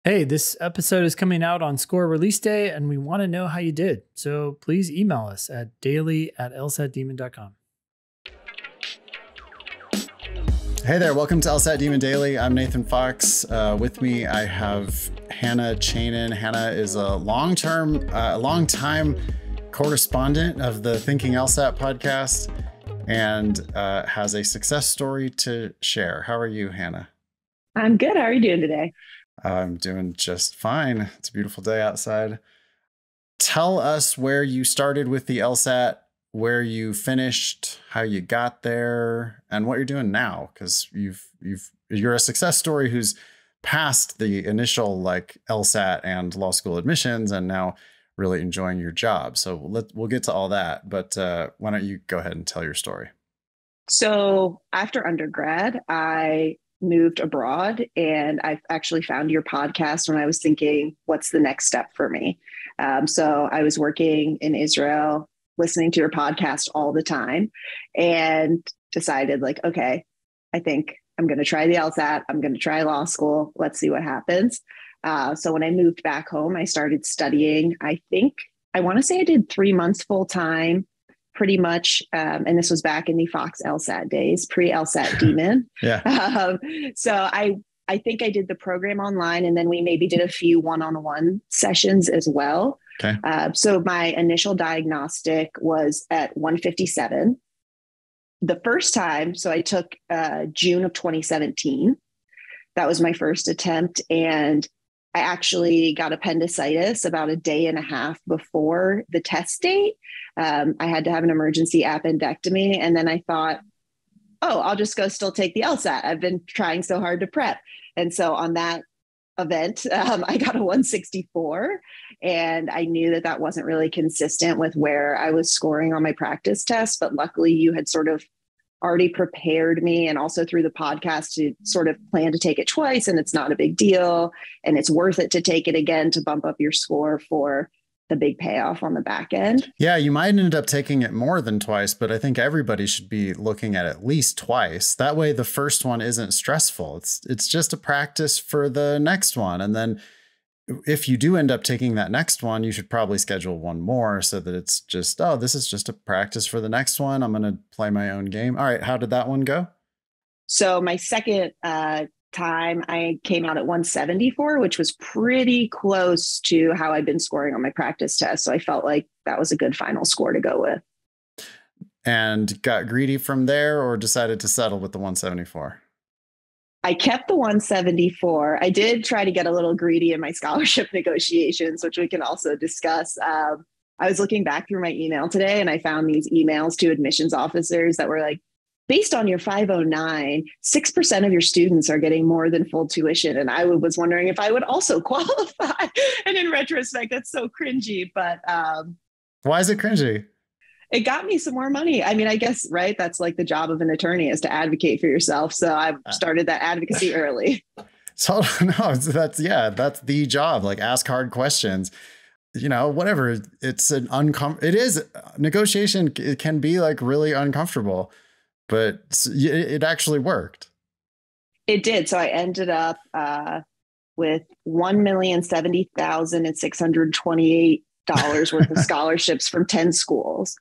Hey, this episode is coming out on score release day, and we want to know how you did. So please email us at daily@lsatdemon.com. Hey there, welcome to LSAT Demon Daily. I'm Nathan Fox. With me, I have Hannah Chanin. Hannah is a long-time correspondent of the Thinking LSAT podcast and has a success story to share. How are you, Hannah? I'm good. How are you doing today? I'm doing just fine. It's a beautiful day outside. Tell us where you started with the LSAT, where you finished, how you got there, and what you're doing now. Because you're a success story who's passed the initial LSAT and law school admissions, and now really enjoying your job. So we'll get to all that. But why don't you go ahead and tell your story? So after undergrad, I moved abroad, and I actually found your podcast when I was thinking, what's the next step for me? So I was working in Israel, listening to your podcast all the time, and decided I think I'm going to try the LSAT. I'm going to try law school. Let's see what happens. So when I moved back home, I started studying. I want to say I did 3 months full time, pretty much. And this was back in the Fox LSAT days, pre-LSAT Demon. Yeah. So I think I did the program online, and then we maybe did a few one-on-one sessions as well. Okay. So my initial diagnostic was at 157. The first time, so I took June of 2017. That was my first attempt. And I actually got appendicitis about a day and a half before the test date. I had to have an emergency appendectomy. And then I thought, I'll just go still take the LSAT. I've been trying so hard to prep. And so on that event, I got a 164. And I knew that wasn't really consistent with where I was scoring on my practice test. But luckily, you had sort of already prepared me, and also through the podcast, to sort of plan to take it twice, and it's not a big deal, and it's worth it to take it again to bump up your score for the big payoff on the back end. Yeah, you might end up taking it more than twice, but I think everybody should be looking at least twice. That way the first one isn't stressful. It's just a practice for the next one. And then if you do end up taking that next one, you should probably schedule one more so that it's just, this is just a practice for the next one. I'm going to play my own game. All right. How did that one go? So my second time, I came out at 174, which was pretty close to how I'd been scoring on my practice test. So I felt like that was a good final score to go with. And got greedy from there, or decided to settle with the 174? I kept the 174. I did try to get a little greedy in my scholarship negotiations, which we can also discuss. I was looking back through my email today, and I found these emails to admissions officers that were like, based on your 509, 6% of your students are getting more than full tuition. And I was wondering if I would also qualify. And in retrospect, that's so cringy. But why is it cringy? It got me some more money. I mean, I guess, right? That's like the job of an attorney, is to advocate for yourself. So I've started that advocacy early. So no, that's the job. Ask hard questions, whatever. It's it is negotiation. It can be really uncomfortable, but it actually worked. It did. So I ended up with $1,070,628 worth of scholarships from 10 schools.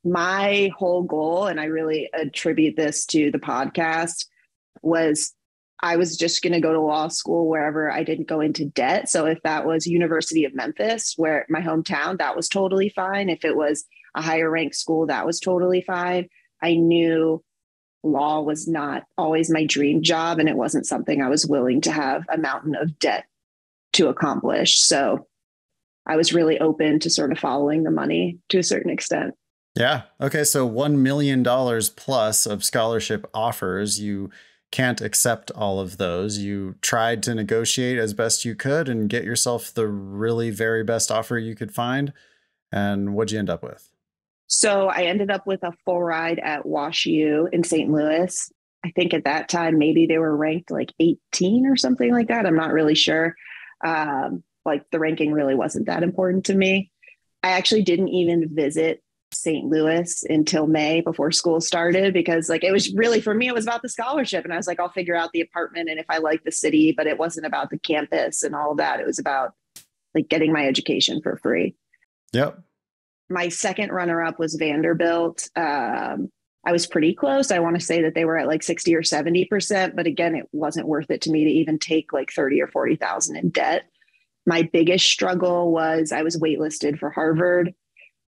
My whole goal, and I really attribute this to the podcast, was I was just going to go to law school wherever I didn't go into debt. So if that was University of Memphis, where my hometown, that was totally fine. If it was a higher ranked school, that was totally fine. I knew law was not always my dream job, and it wasn't something I was willing to have a mountain of debt to accomplish. So I was really open to sort of following the money to a certain extent. Yeah. Okay. So $1 million plus of scholarship offers. You can't accept all of those. You tried to negotiate as best you could and get yourself the really very best offer you could find. And what'd you end up with? So I ended up with a full ride at WashU in St. Louis. I think at that time, maybe they were ranked 18 or something like that. I'm not really sure. The ranking really wasn't that important to me. I actually didn't even visit St. Louis until May before school started, because like, it was really, for me, it was about the scholarship. And I was like, I'll figure out the apartment and if I like the city, but it wasn't about the campus and all of that. It was about like getting my education for free. Yep. My second runner up was Vanderbilt. I was pretty close. I want to say that they were at like 60 or 70%, but again, it wasn't worth it to me to even take like 30 or 40,000 in debt. My biggest struggle was I was waitlisted for Harvard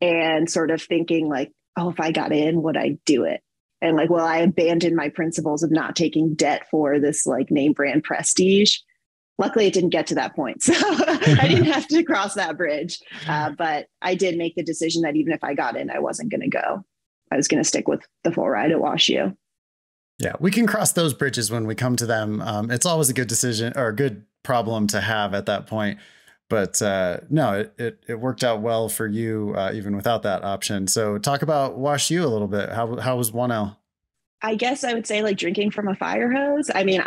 and sort of thinking like, oh, if I got in, would I do it? And like, well, I abandoned my principles of not taking debt for this like name brand prestige. Luckily, it didn't get to that point. So I didn't have to cross that bridge. But I did make the decision that even if I got in, I wasn't going to go. I was going to stick with the full ride at WashU. Yeah, we can cross those bridges when we come to them. It's always a good decision or a good problem to have at that point. But no, it worked out well for you even without that option. So talk about WashU a little bit. How was 1L? I guess I would say like drinking from a fire hose. I mean,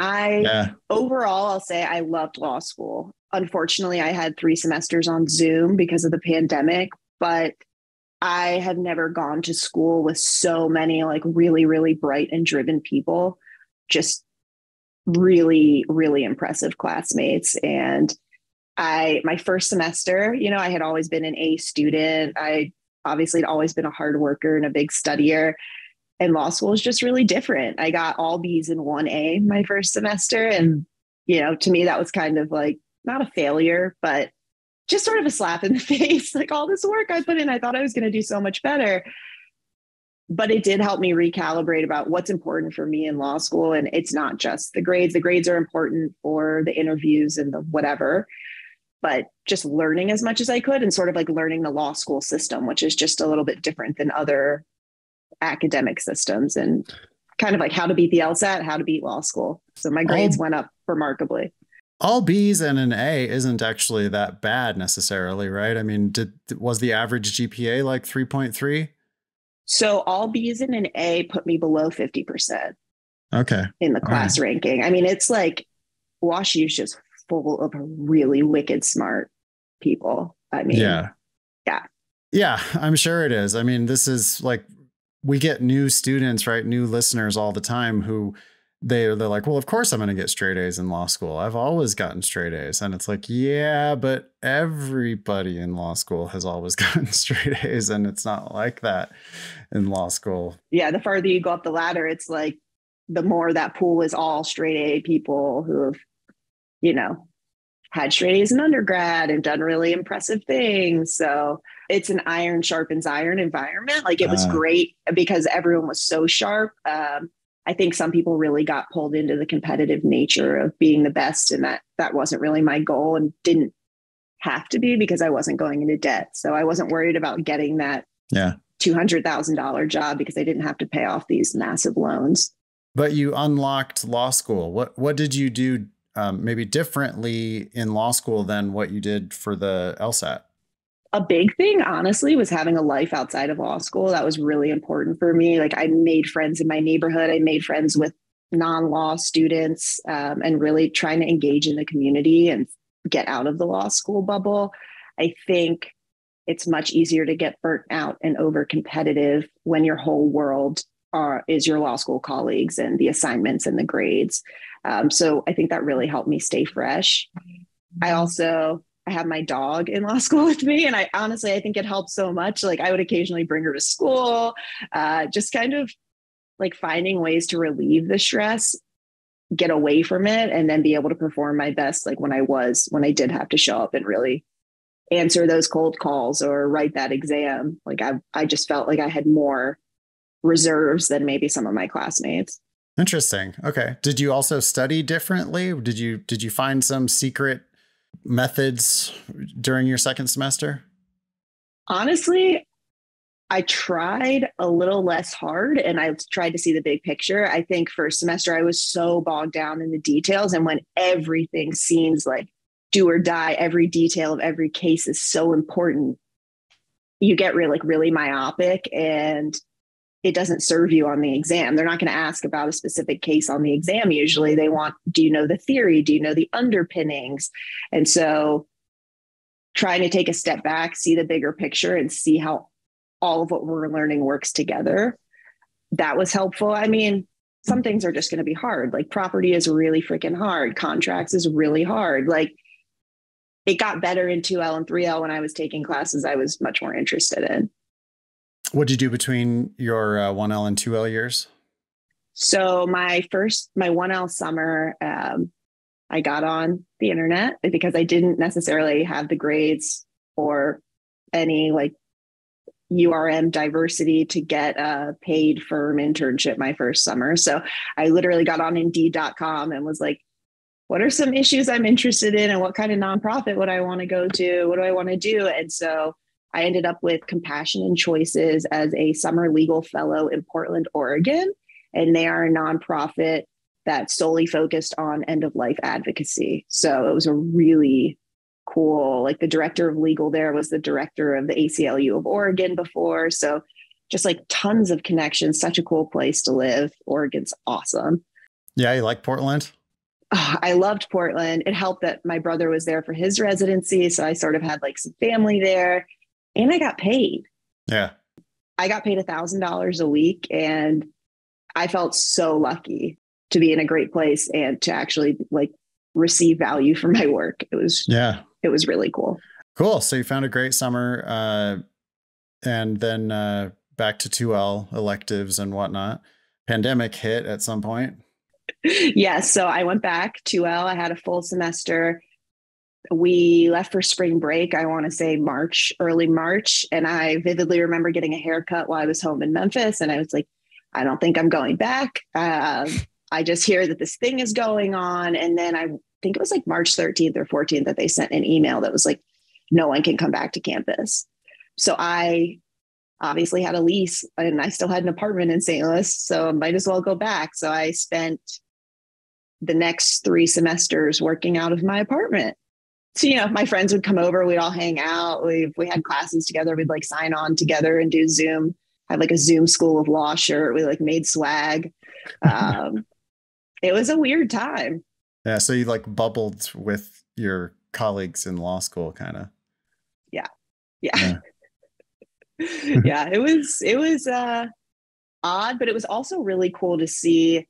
overall, I'll say I loved law school. Unfortunately, I had 3 semesters on Zoom because of the pandemic, but I have never gone to school with so many like really, really bright and driven people, just really, really impressive classmates. And my first semester, you know, I had always been an A student. I obviously had always been a hard worker and a big studier. And law school is just really different. I got all B's and 1A my first semester. And, you know, to me, that was kind of like not a failure, but just sort of a slap in the face. Like all this work I put in, I thought I was going to do so much better. But it did help me recalibrate about what's important for me in law school. And it's not just the grades. The grades are important for the interviews and the whatever, but just learning as much as I could and sort of like learning the law school system, which is just a little bit different than other academic systems, and kind of like how to beat the LSAT, how to beat law school. So my grades went up remarkably. All B's and an A isn't actually that bad necessarily, right? I mean, was the average GPA like 3.3? So all B's and an A put me below 50%. Okay. In the class ranking. I mean, it's like WashU is just full of really wicked smart people. I mean, yeah, I'm sure it is. I mean, this is like, we get new students, right? New listeners all the time who they're like, well, of course I'm going to get straight A's in law school. I've always gotten straight A's. And it's like, yeah, but everybody in law school has always gotten straight A's. And it's not like that in law school. Yeah. The farther you go up the ladder, it's like the more that pool is all straight A people who have, you know, had straight A's in undergrad and done really impressive things. So it's an iron sharpens iron environment. Like it was great because everyone was so sharp. I think some people really got pulled into the competitive nature of being the best. And that wasn't really my goal and didn't have to be because I wasn't going into debt. So I wasn't worried about getting that $200,000 job because I didn't have to pay off these massive loans. But you unlocked law school. What did you do maybe differently in law school than what you did for the LSAT? A big thing, honestly, was having a life outside of law school. That was really important for me. Like I made friends in my neighborhood. I made friends with non-law students and really trying to engage in the community and get out of the law school bubble. I think it's much easier to get burnt out and over competitive when your whole world is your law school colleagues and the assignments and the grades. So I think that really helped me stay fresh. I have my dog in law school with me. And I think it helped so much. Like I would occasionally bring her to school, just kind of like finding ways to relieve the stress, get away from it, and then be able to perform my best. Like when I did have to show up and really answer those cold calls or write that exam. Like I just felt like I had more reserves than maybe some of my classmates. Interesting. Okay. Did you also study differently? Did you find some secret methods during your second semester? Honestly, I tried a little less hard and I tried to see the big picture. I think first semester I was so bogged down in the details, and when everything seems like do or die, every detail of every case is so important, you get really myopic and it doesn't serve you on the exam. They're not going to ask about a specific case on the exam. Usually they want, do you know the theory? Do you know the underpinnings? And so trying to take a step back, see the bigger picture and see how all of what we're learning works together. That was helpful. I mean, some things are just going to be hard. Like property is really freaking hard. Contracts is really hard. Like it got better in 2L and 3L when I was taking classes I was much more interested in. What'd you do between your 1L and 2L years? So my 1L summer, I got on the internet because I didn't necessarily have the grades or any like URM diversity to get a paid firm internship my first summer. So I literally got on Indeed.com and was like, what are some issues I'm interested in and what kind of nonprofit would I want to go to? What do I want to do? And so I ended up with Compassion and Choices as a summer legal fellow in Portland, Oregon. And they are a nonprofit that's solely focused on end of life advocacy. So it was a really cool, like the director of legal there was the director of the ACLU of Oregon before. So just like tons of connections, such a cool place to live. Oregon's awesome. Yeah, you like Portland? Oh, I loved Portland. It helped that my brother was there for his residency. So I sort of had like some family there and I got paid. Yeah. I got paid $1,000 a week and I felt so lucky to be in a great place and to actually like receive value for my work. It was really cool. Cool. So you found a great summer and then back to 2L electives and whatnot. Pandemic hit at some point. Yes. So I went back 2L. I had a full semester. We left for spring break. I want to say early March. And I vividly remember getting a haircut while I was home in Memphis. And I was like, I don't think I'm going back. I just hear that this thing is going on. And then I think it was like March 13th or 14th that they sent an email that was like, no one can come back to campus. So I obviously had a lease and I still had an apartment in St. Louis. So I might as well go back. So I spent the next 3 semesters working out of my apartment. So, my friends would come over, we'd all hang out. We had classes together. We'd like sign on together and do Zoom. I had like a Zoom School of Law shirt. We like made swag. It was a weird time. Yeah. So you like bubbled with your colleagues in law school, kind of. Yeah. Yeah. It was odd, but it was also really cool to see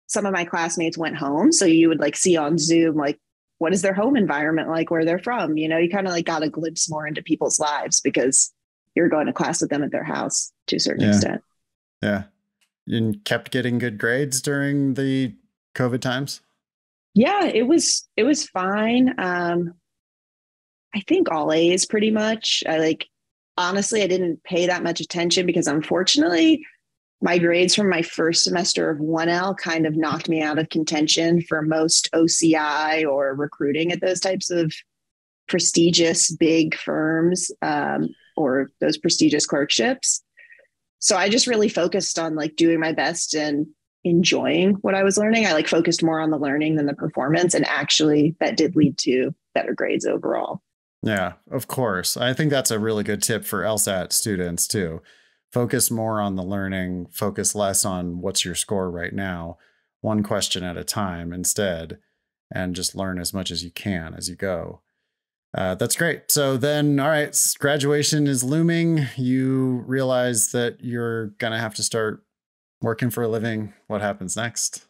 some of my classmates went home. So you would like see on Zoom, like, what is their home environment like where they're from? You kind of like got a glimpse more into people's lives because you're going to class with them at their house to a certain extent. Yeah. You kept getting good grades during the COVID times? Yeah, it was fine. I think all A's pretty much. Honestly, I didn't pay that much attention because unfortunately my grades from my first semester of 1L kind of knocked me out of contention for most OCI or recruiting at those types of prestigious big firms or those prestigious clerkships. So I just really focused on like doing my best and enjoying what I was learning. I like focused more on the learning than the performance. And actually that did lead to better grades overall. Yeah, of course. I think that's a really good tip for LSAT students too. Focus more on the learning, focus less on what's your score right now, one question at a time instead, and just learn as much as you can as you go. That's great. So then, all right, graduation is looming. You realize that you're going to have to start working for a living. What happens next?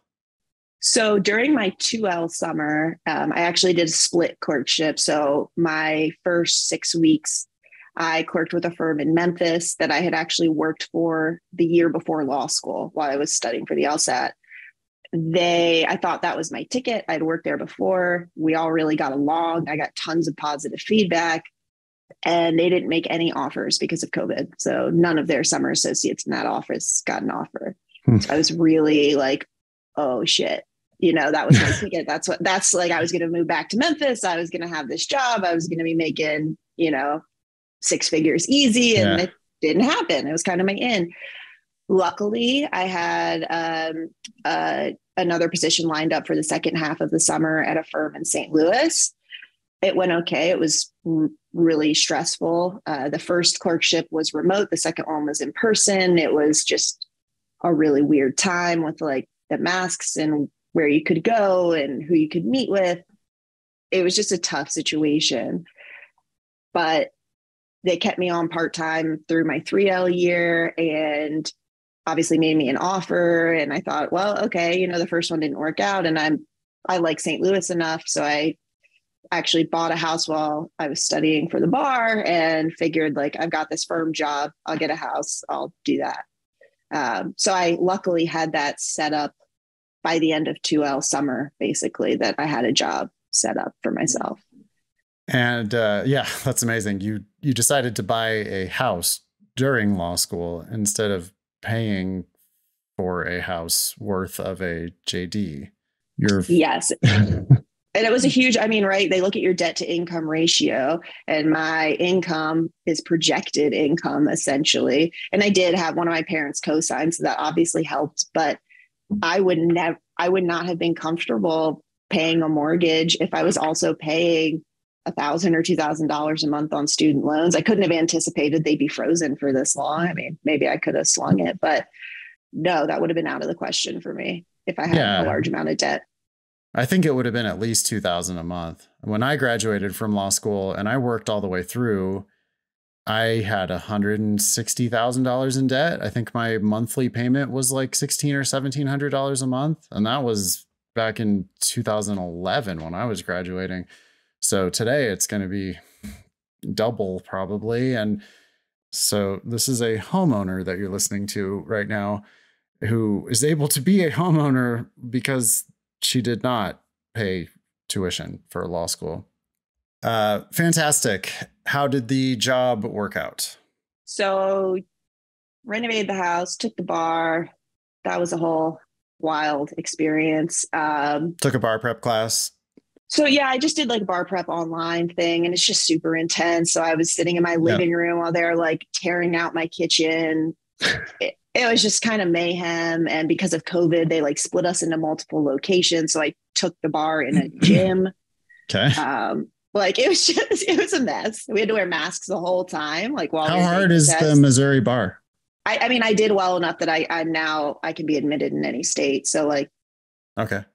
So during my 2L summer, I actually did a split clerkship. So my first 6 weeks, I clerked with a firm in Memphis that I had actually worked for the year before law school while I was studying for the LSAT. I thought that was my ticket. I'd worked there before. We all really got along. I got tons of positive feedback and they didn't make any offers because of COVID. So none of their summer associates in that office got an offer. So I was really like, oh shit, that was my ticket. That's like, I was going to move back to Memphis. I was going to have this job. I was going to be making, 6 figures easy. And it didn't happen. It was kind of my in. Luckily, I had another position lined up for the second half of the summer at a firm in St. Louis. It went okay. It was really stressful. The first clerkship was remote. The second one was in person. It was just a really weird time with like the masks and where you could go and who you could meet with. It was just a tough situation. But they kept me on part-time through my 3L year and obviously made me an offer. And I thought, well, okay, you know, the first one didn't work out, and I like St. Louis enough. So I actually bought a house while I was studying for the bar and figured, like, I've got this firm job. I'll get a house. I'll do that. So I luckily had that set up by the end of 2L summer, basically, that I had a job set up for myself. And yeah, that's amazing. You decided to buy a house during law school instead of paying for a house worth of a JD. Yes. And it was a huge, I mean, right, they look at your debt to income ratio, and my income is projected income essentially. And I did have one of my parents co-sign, so that obviously helped, but I would not have been comfortable paying a mortgage if I was also paying $1,000 or $2,000 a month on student loans. I couldn't have anticipated they'd be frozen for this long. I mean, maybe I could have slung it, but no, that would have been out of the question for me if I had a large amount of debt. I think it would have been at least $2,000 a month. When I graduated from law school and I worked all the way through, I had $160,000 in debt. I think my monthly payment was like $1,600 or $1,700 a month. And that was back in 2011 when I was graduating. So today it's going to be double probably. And so this is a homeowner that you're listening to right now who is able to be a homeowner because she did not pay tuition for law school. Fantastic. How did the job work out? So renovated the house, took the bar. That was a whole wild experience. Took a bar prep class. So yeah, I just did like a bar prep online thing, and it's just super intense. So I was sitting in my living room while they're like tearing out my kitchen. It was just kind of mayhem. And because of COVID, they like split us into multiple locations. So I took the bar in a gym. Okay. Like it was a mess. We had to wear masks the whole time. Like while how hard is the Missouri bar? I mean, I did well enough that I can be admitted in any state. So like, okay.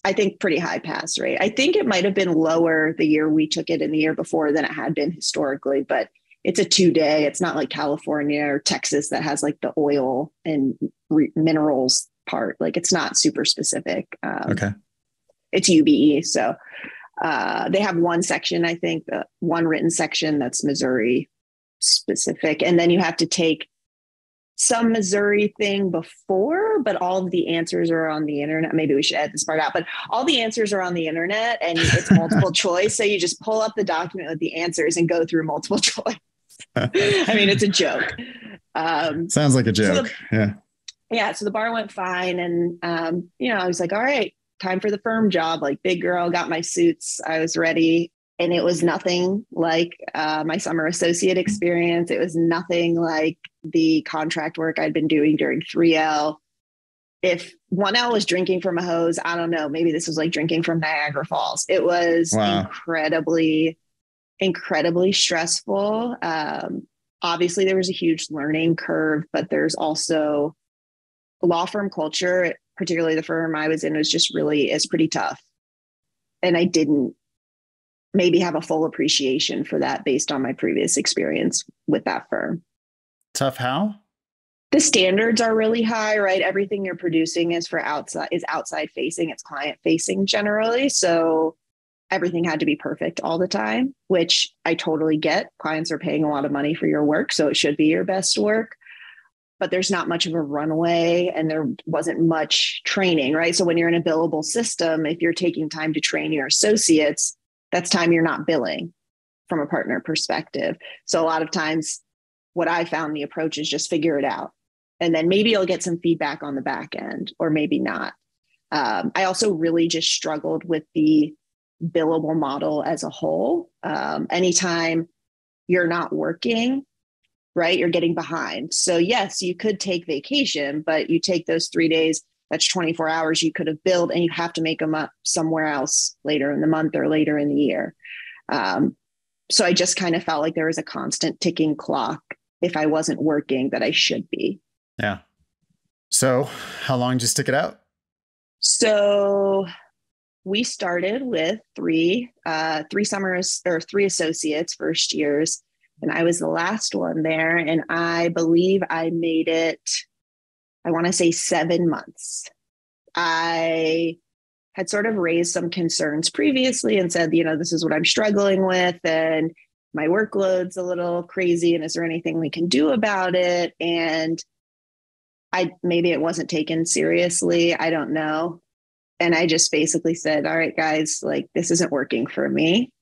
I think pretty high pass rate. I think it might have been lower the year we took it and the year before than it had been historically, but it's a 2-day. It's not like California or Texas that has like the oil and minerals part. Like it's not super specific. Okay. It's UBE. So they have one section, I think, one written section that's Missouri specific. And then you have to take some Missouri thing before, but all of the answers are on the internet. Maybe we should edit this part out, but all the answers are on the internet and it's multiple choice. So you just pull up the document with the answers and go through multiple choice. I mean, it's a joke. Sounds like a joke. Yeah. So the bar went fine. And, I was like, all right, time for the firm job, like big girl, got my suits. I was ready. And it was nothing like my summer associate experience. It was nothing like the contract work I'd been doing during 3L. If 1L was drinking from a hose, I don't know, maybe this was like drinking from Niagara Falls. It was incredibly stressful. Obviously, there was a huge learning curve, but there's also law firm culture, particularly the firm I was in, is pretty tough. And I didn't maybe have a full appreciation for that based on my previous experience with that firm. Tough how? The standards are really high, right? Everything you're producing is outside facing, it's client facing generally. So everything had to be perfect all the time, which I totally get. Clients are paying a lot of money for your work, so it should be your best work. But there's not much of a runway and there wasn't much training, right? So when you're in a billable system, if you're taking time to train your associates, that's time you're not billing from a partner perspective. So a lot of times what I found the approach is just figure it out. And then maybe you'll get some feedback on the back end or maybe not. I also really just struggled with the billable model as a whole. Anytime you're not working, right, you're getting behind. So yes, you could take vacation, but you take those 3 days, that's 24 hours you could have billed and you have to make them up somewhere else later in the month or later in the year. So I just kind of felt like there was a constant ticking clock if I wasn't working that I should be. Yeah. So how long did you stick it out? So we started with three associates, first years. And I was the last one there. And I believe I made it, I want to say 7 months. I had sort of raised some concerns previously and said, this is what I'm struggling with. And my workload's a little crazy. And is there anything we can do about it? And maybe it wasn't taken seriously. I don't know. And I just basically said, all right, guys, like, this isn't working for me.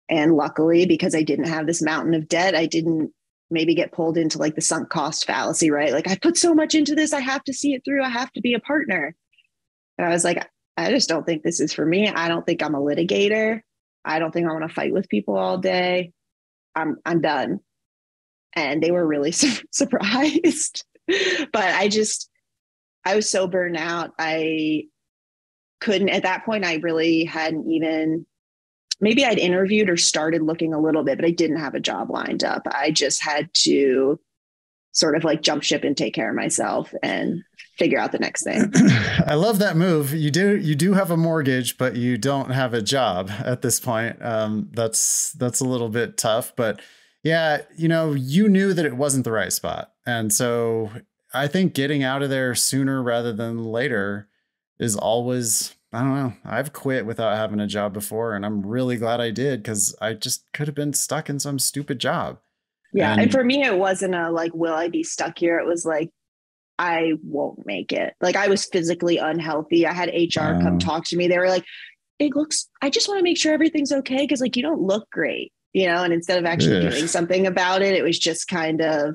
And luckily, because I didn't have this mountain of debt, I didn't maybe get pulled into like the sunk cost fallacy, right? Like, I put so much into this, I have to see it through. I have to be a partner. And I was like, I just don't think this is for me. I don't think I'm a litigator. I don't think I want to fight with people all day. I'm done. And they were really surprised. But I was so burnt out. I couldn't, at that point, I really hadn't even, maybe I'd interviewed or started looking a little bit, but I didn't have a job lined up. I just had to sort of like jump ship and take care of myself and figure out the next thing. I love that move. You do have a mortgage, but you don't have a job at this point. That's a little bit tough, but yeah, you knew that it wasn't the right spot. And so I think getting out of there sooner rather than later is always, I don't know. I've quit without having a job before, and I'm really glad I did, because I just could have been stuck in some stupid job. Yeah. And for me, it wasn't a like, will I be stuck here? It was like, I won't make it. Like, I was physically unhealthy. I had HR come talk to me. They were like, I just want to make sure everything's okay, because like, you don't look great, and instead of actually doing something about it, it was just kind of,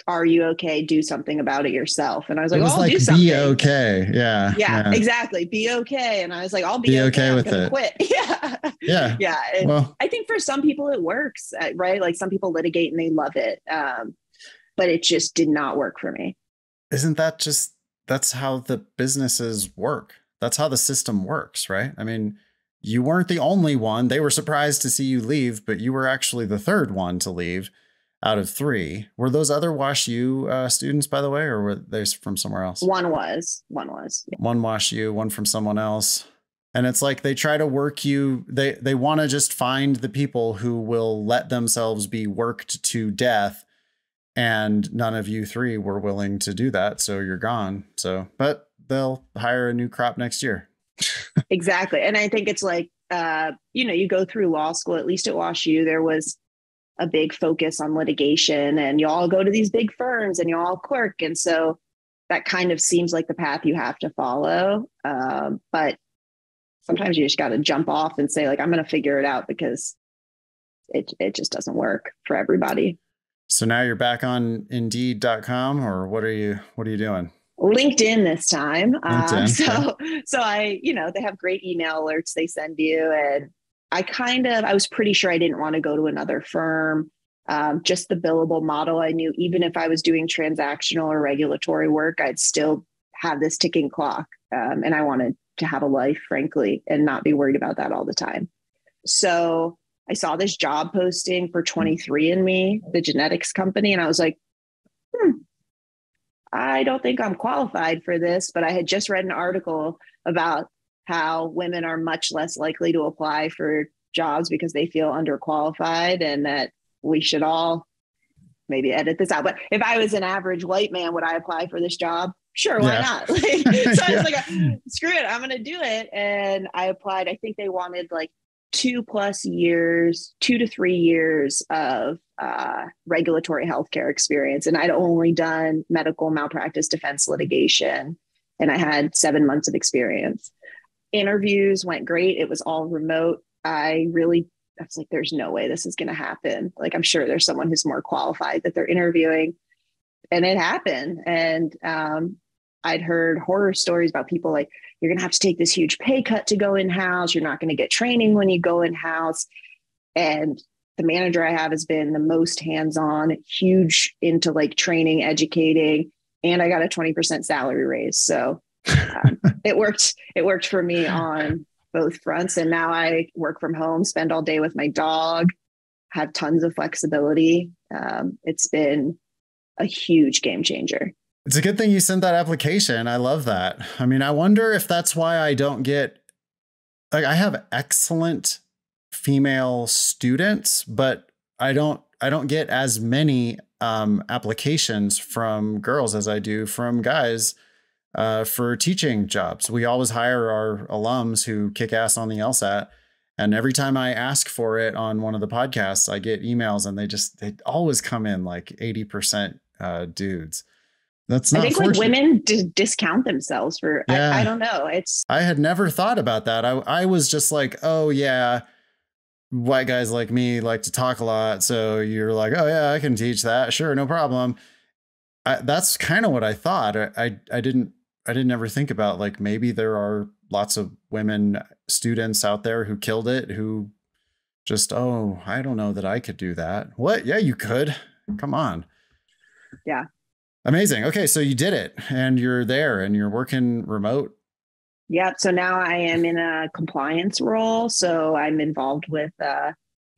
are you okay? Do something about it yourself. And I was like, I'll do something. Be okay. Yeah, exactly. Be okay. And I was like, I'll be okay with it. Quit. Yeah. And well, I think for some people it works, right? Like, some people litigate and they love it. But it just did not work for me. Isn't that that's how the businesses work? That's how the system works, right? I mean, you weren't the only one. They were surprised to see you leave, but you were actually the third one to leave out of 3. Were those other WashU students, by the way, or were they from somewhere else? One was. Yeah. One WashU, one from someone else. And it's like they try to work you. They want to just find the people who will let themselves be worked to death. And none of you 3 were willing to do that. So you're gone. But they'll hire a new crop next year. Exactly. And I think it's like, you go through law school, at least at WashU, there was a big focus on litigation, and you all go to these big firms and you all clerk. And so that kind of seems like the path you have to follow. But sometimes you just got to jump off and say, like, I'm going to figure it out, because it just doesn't work for everybody. So now you're back on Indeed.com, or what are you doing? LinkedIn this time. So I, they have great email alerts they send you. And I was pretty sure I didn't want to go to another firm. Just the billable model. I knew even if I was doing transactional or regulatory work, I'd still have this ticking clock. And I wanted to have a life, frankly, and not be worried about that all the time. So I saw this job posting for 23andMe, the genetics company. And I was like, I don't think I'm qualified for this, but I had just read an article about how women are much less likely to apply for jobs because they feel underqualified, and that we should all maybe edit this out. But if I was an average white man, would I apply for this job? Sure, why not? So I was like, screw it, I'm going to do it. And I applied. I think they wanted like 2 to 3 years of regulatory healthcare experience. And I'd only done medical malpractice defense litigation, and I had 7 months of experience. Interviews went great. It was all remote. I was like, there's no way this is going to happen. Like, I'm sure there's someone who's more qualified that they're interviewing. And it happened. And I'd heard horror stories about people like, you're going to have to take this huge pay cut to go in-house. You're not going to get training when you go in-house. And the manager I have has been the most hands-on, huge into like training, educating, and I got a 20% salary raise. So it worked for me on both fronts. And now I work from home, spend all day with my dog, have tons of flexibility. It's been a huge game changer. It's a good thing you sent that application. I love that. I mean, I wonder if that's why I don't get, like, I have excellent female students, but I don't I don't get as many applications from girls as I do from guys for teaching jobs. We always hire our alums who kick ass on the LSAT. And every time I ask for it on one of the podcasts, I get emails and they always come in like 80% dudes. That's not I think fortunate. like women discount themselves for, Yeah. I don't know. I had never thought about that. I was just like, oh yeah, white guys like me like to talk a lot. So you're like, oh yeah, I can teach that. Sure. No problem. That's kind of what I thought. I didn't ever think about like, maybe there are lots of women students out there who killed it, who just, oh, I don't know that I could do that. What? Yeah, you could. Come on. Yeah. Amazing. Okay. So you did it and you're there and you're working remote. Yeah. So now I am in a compliance role. So I'm involved with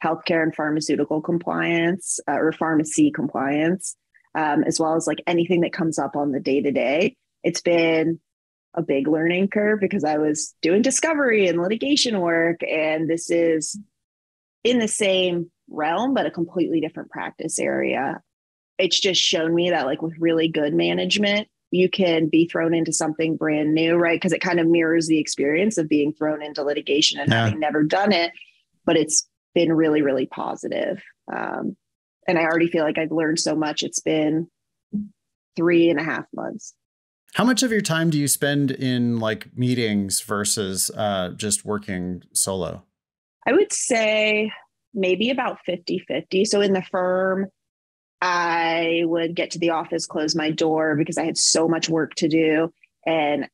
healthcare and pharmaceutical compliance or pharmacy compliance, as well as like anything that comes up on the day to day. It's been a big learning curve because I was doing discovery and litigation work, and this is in the same realm, but a completely different practice area. It's just shown me that like with really good management, you can be thrown into something brand new, right? Because it kind of mirrors the experience of being thrown into litigation and having never done it, but it's been really, really positive. And I already feel like I've learned so much. It's been 3.5 months. How much of your time do you spend in like meetings versus just working solo? I would say maybe about 50-50. So in the firm, I would get to the office, close my door because I had so much work to do. And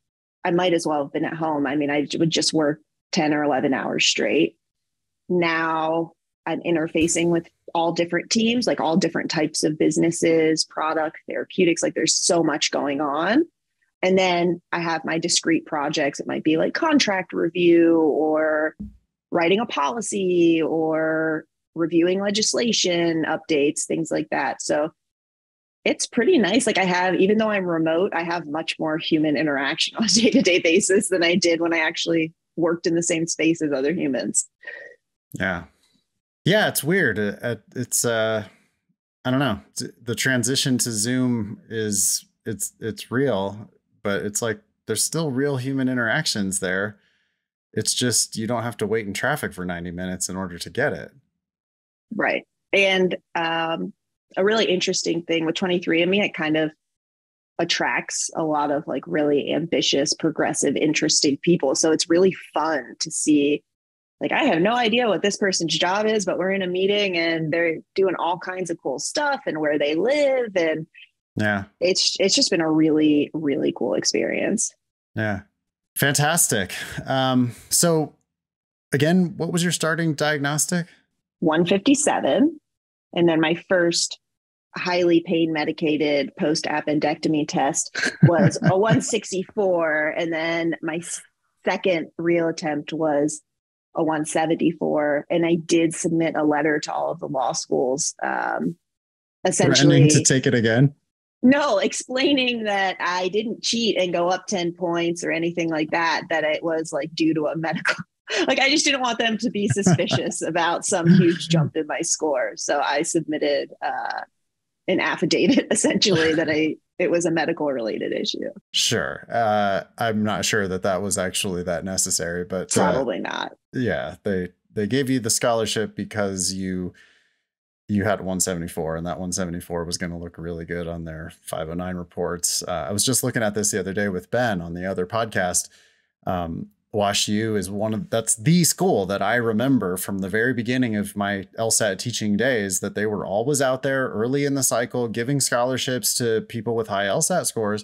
I might as well have been at home. I mean, I would just work 10 or 11 hours straight. Now I'm interfacing with all different teams, like all different types of businesses, product, therapeutics, like there's so much going on. And then I have my discrete projects. It might be like contract review or writing a policy or reviewing legislation updates, things like that. So it's pretty nice. Like I have, even though I'm remote, I have much more human interaction on a day-to-day basis than I did when I actually worked in the same space as other humans. Yeah. Yeah. It's weird. It's I don't know. The transition to Zoom it's real, but it's like, there's still real human interactions there. It's just, you don't have to wait in traffic for 90 minutes in order to get it. Right. And a really interesting thing with 23andMe, it kind of attracts a lot of like really ambitious, progressive, interesting people. So it's really fun to see, like, I have no idea what this person's job is, but we're in a meeting and they're doing all kinds of cool stuff and where they live. And yeah, it's just been a really, really cool experience. Yeah. Fantastic. So again, what was your starting diagnostic? 157. And then my first highly pain medicated post-appendectomy test was a 164. And then my second real attempt was a 174. And I did submit a letter to all of the law schools, essentially to take it again. No, explaining that I didn't cheat and go up 10 points or anything like that, that it was like due to a medical, like I just didn't want them to be suspicious about some huge jump in my score. So I submitted an affidavit essentially that it was a medical related issue. Sure. I'm not sure that was actually that necessary, but probably not. Yeah. They gave you the scholarship because you had 174 and that 174 was going to look really good on their 509 reports. I was just looking at this the other day with Ben on the other podcast. Wash U is that's the school that I remember from the very beginning of my LSAT teaching days, that they were always out there early in the cycle, giving scholarships to people with high LSAT scores.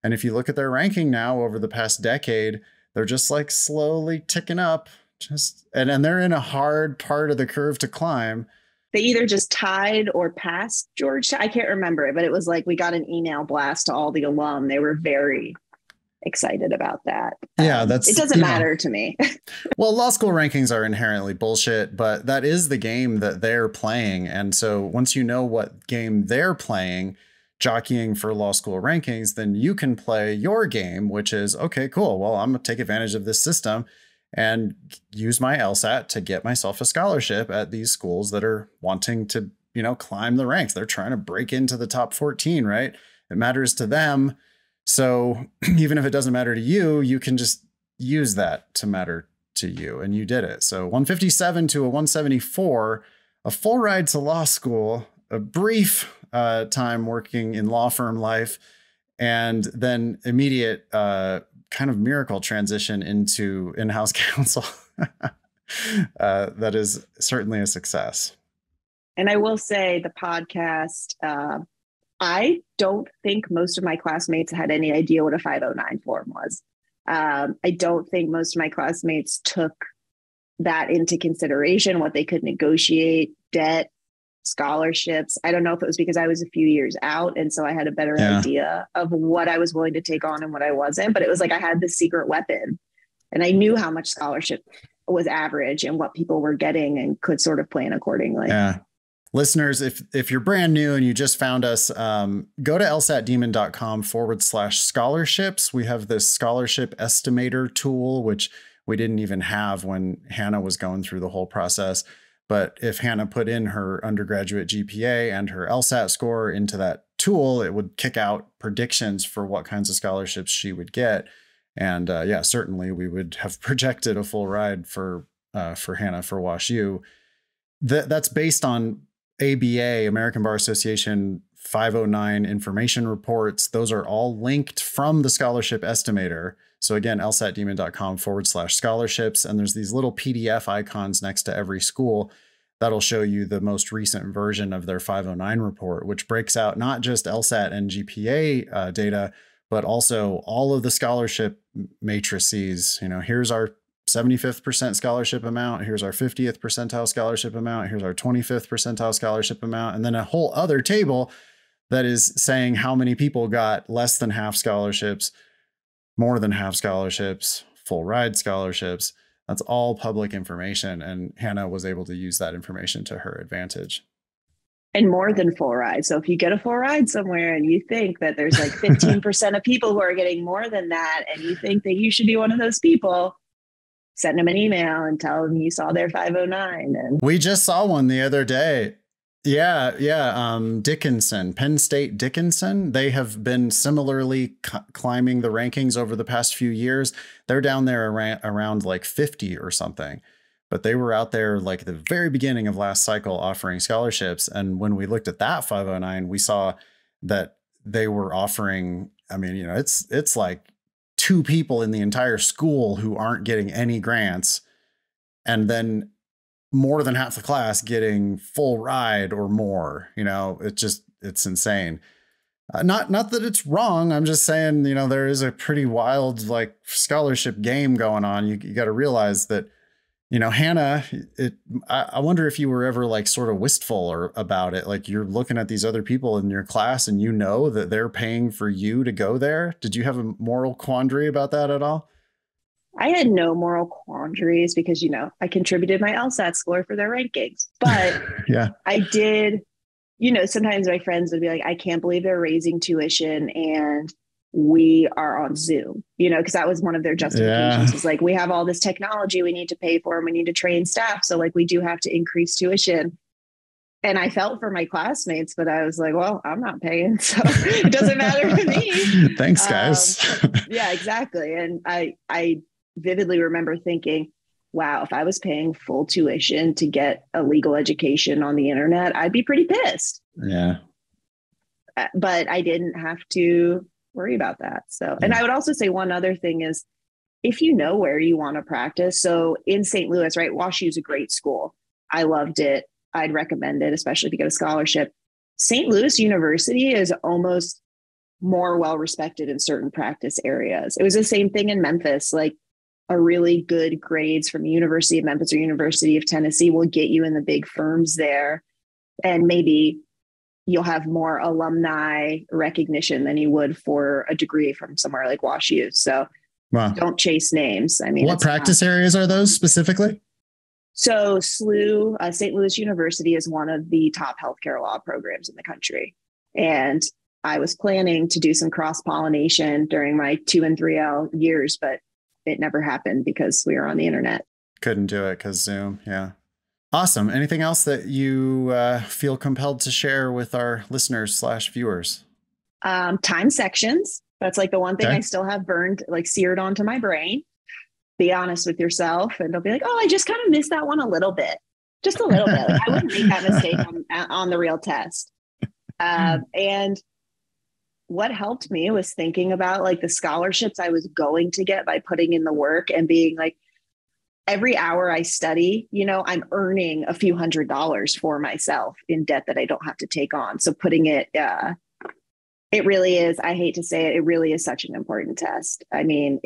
And if you look at their ranking now over the past decade, they're just like slowly ticking up, and they're in a hard part of the curve to climb. They either just tied or passed Georgetown. I can't remember it, but it was like we got an email blast to all the alum. They were very excited about that. Yeah, it doesn't matter to me. Well, law school rankings are inherently bullshit, but that is the game that they're playing. And so once you know what game they're playing, jockeying for law school rankings, then you can play your game, which is, okay, cool. Well, I'm going to take advantage of this system and use my LSAT to get myself a scholarship at these schools that are wanting to climb the ranks. They're trying to break into the top 14, right? It matters to them. So even if it doesn't matter to you, you can just use that to matter to you. And you did it. So 157 to a 174, a full ride to law school, a brief time working in law firm life, and then immediate kind of miracle transition into in-house counsel. That is certainly a success. And I will say the podcast, I don't think most of my classmates had any idea what a 509 form was. I don't think most of my classmates took that into consideration, what they could negotiate, debt, scholarships. I don't know if it was because I was a few years out, and so I had a better idea of what I was willing to take on and what I wasn't. But it was like I had this secret weapon, and I knew how much scholarship was average and what people were getting and could sort of plan accordingly. Yeah. Listeners, if you're brand new and you just found us, go to lsatdemon.com/scholarships. We have this scholarship estimator tool, which we didn't even have when Hannah was going through the whole process. But if Hannah put in her undergraduate GPA and her LSAT score into that tool, it would kick out predictions for what kinds of scholarships she would get. And certainly we would have projected a full ride for Hannah for WashU. That's based on ABA, American Bar Association 509 information reports. Those are all linked from the scholarship estimator. So again, lsatdemon.com/scholarships. And there's these little PDF icons next to every school that'll show you the most recent version of their 509 report, which breaks out not just LSAT and GPA data, but also all of the scholarship matrices. Here's our 75th percent scholarship amount. Here's our 50th percentile scholarship amount. Here's our 25th percentile scholarship amount. And then a whole other table that is saying how many people got less than half scholarships, more than half scholarships, full ride scholarships. That's all public information. And Hannah was able to use that information to her advantage. And more than full ride. So if you get a full ride somewhere and you think that there's like 15% of people who are getting more than that, and you think that you should be one of those people, send them an email and tell them you saw their 509. And we just saw one the other day. Yeah. Dickinson, Penn State Dickinson. They have been similarly climbing the rankings over the past few years. They're down there around like 50 or something, but they were out there like the very beginning of last cycle offering scholarships. And when we looked at that 509, we saw that they were offering, it's like 2 people in the entire school who aren't getting any grants, and then more than half the class getting full ride or more. It's insane. Not that it's wrong. I'm just saying, there is a pretty wild like scholarship game going on. You got to realize that, Hannah, I wonder if you were ever like sort of wistful about it. Like you're looking at these other people in your class and that they're paying for you to go there. Did you have a moral quandary about that at all? I had no moral quandaries because, I contributed my LSAT score for their rankings. But yeah, I did, sometimes my friends would be like, I can't believe they're raising tuition and we are on Zoom, because that was one of their justifications. It's like, we have all this technology we need to pay for and we need to train staff. So like we do have to increase tuition. And I felt for my classmates, but I was like, well, I'm not paying, so it doesn't matter to me. Thanks, guys. Yeah, exactly. And I vividly remember thinking, wow, if I was paying full tuition to get a legal education on the internet, I'd be pretty pissed. Yeah. But I didn't have to worry about that. So, and I would also say one other thing is, if you know where you want to practice. So in St. Louis, right, WashU is a great school. I loved it. I'd recommend it, especially if you get a scholarship. St. Louis University is almost more well-respected in certain practice areas. It was the same thing in Memphis. Like a really good grades from the University of Memphis or University of Tennessee will get you in the big firms there. And maybe you'll have more alumni recognition than you would for a degree from somewhere like WashU. So Don't chase names. What practice areas are those specifically? So SLU, St. Louis University, is one of the top healthcare law programs in the country. And I was planning to do some cross-pollination during my 2 and 3L years, but it never happened because we were on the internet. Couldn't do it because Zoom. Yeah. Awesome. Anything else that you feel compelled to share with our listeners/viewers? Time sections. That's like the one thing I still have burned, like seared onto my brain. Be honest with yourself, and they'll be like, oh, I just kind of missed that one a little bit. Just a little bit. Like, I wouldn't make that mistake on the real test. And what helped me was thinking about like the scholarships I was going to get by putting in the work and being like, every hour I study, you know, I'm earning a few $100s for myself in debt that I don't have to take on. So putting it, it really is, I hate to say it, it really is such an important test. I mean,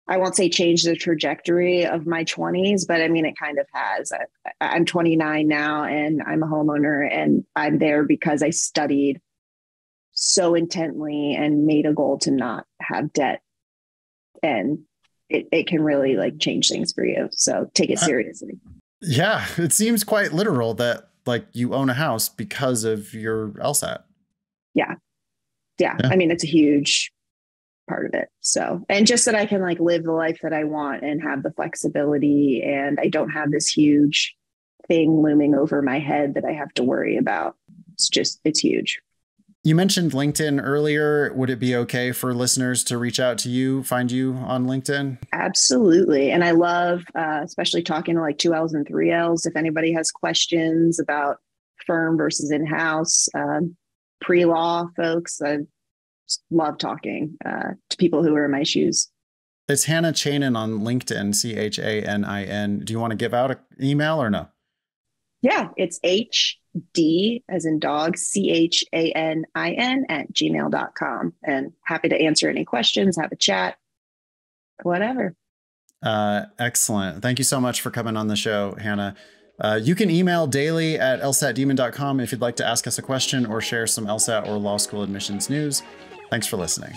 I won't say change the trajectory of my 20s, but I mean, it kind of has. I'm 29 now and I'm a homeowner, and I'm there because I studied so intently and made a goal to not have debt. And it can really like change things for you. So take it seriously. Yeah. It seems quite literal that like you own a house because of your LSAT. Yeah. I mean, it's a huge part of it. So, and just that I can like live the life that I want and have the flexibility, and I don't have this huge thing looming over my head that I have to worry about. It's huge. You mentioned LinkedIn earlier. Would it be okay for listeners to reach out to you, find you on LinkedIn? Absolutely. And I love, especially talking to like 2Ls and 3Ls. If anybody has questions about firm versus in-house, pre-law folks, I love talking to people who are in my shoes. It's Hannah Chanin on LinkedIn, Chanin. Do you want to give out an email or no? Yeah, it's HD as in dog, CHANIN @gmail.com. And happy to answer any questions, have a chat, whatever. Excellent. Thank you so much for coming on the show, Hannah. You can email daily@lsatdemon.com if you'd like to ask us a question or share some LSAT or law school admissions news. Thanks for listening.